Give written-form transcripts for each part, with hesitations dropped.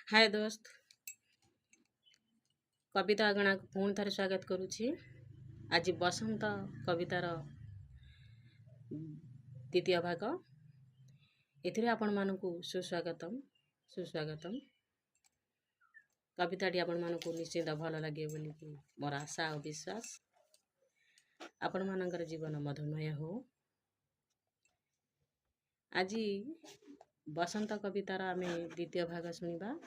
हाय दोस्त, कविता अगणा को पुणी थे स्वागत करुच्ची। आज बसंत कवितार द्वितीय भाग एथिरे आपण मानकु सुस्वागतम सुस्वागतम। कविताटी आपण मानकु निश्चित भल लगे बोली मोर आशा और विश्वास। आपण मानकर जीवन मधुमय हो। आज बसंत कवितार आमे द्वितीय भाग शुणिबा।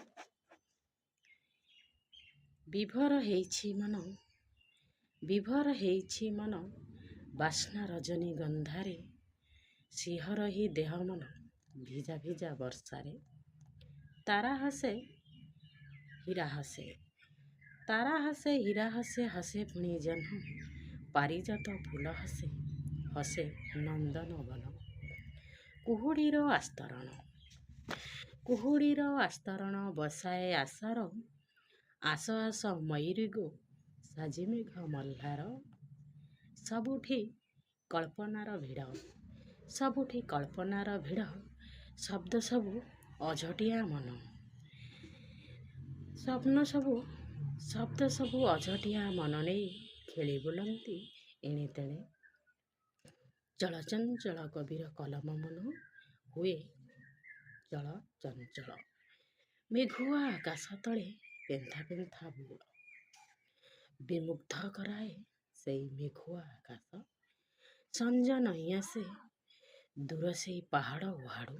विभोर हेइछि मन, विभोर हेइछि मन, बास्ना रजनी गंधारे, सिंहर ही देह मन, भिजा भिजा वर्षारे। तारा हसे हीरा हसे, तारा हसे हीरा हसे, हसे पुणी जन्म, पारिजात फूल हसे, हसे नंदन बन। कुहुड़ीर आस्तरण, कुहुड़ीर आस्तरण, बसाए आसार, आस आस मयूरी गो, साजी मेघ मल्हार। सबुठी कल्पनार भिड़, सबुठी कल्पनार भिड़, शब्द सबु अझटिया मन, स्वप्न सबु शब्द सबु अझटिया मन नहीं खेली बुलंती एणे तेणे। चलचंचल कबीर कलम मन हुए चल चंचल, मेघुआ आकाश तले पेंथा पेंथा बुल, विमुग्ध कराए सेई मेघुआ आकाश। संज नहीं आसे दूर से पहाड़ उहाड़ू,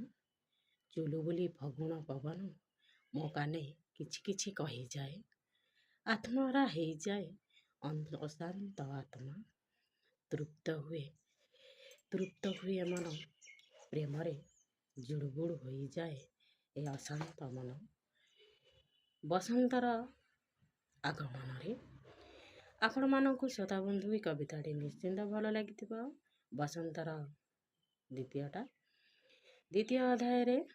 चुलुबुली फगुण पवन मो काने किछि किछि कही जाए। आत्महरा हो जाए अशांत आत्मा, तृप्त हुए मन, प्रेमरे जुड़बुड़ हो जाए ए अशांत मन। बसंतर आगमन रे आपण मानकु श्रोता बंधु ए कविताटी निश्चिंत भल लगी। बसंतर द्वितीय अध्याय रे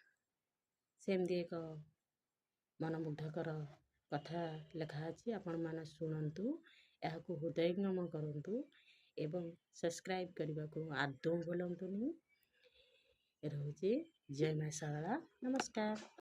सेमती एक मनमुग्धकर कथा लिखा अछि। आपण माने सुनंतु, याकु हृदयंगम करंतु एवं सब्सक्राइब करने को आदौ भूलंतुनि। रहुछि जय मां शारदा, नमस्कार।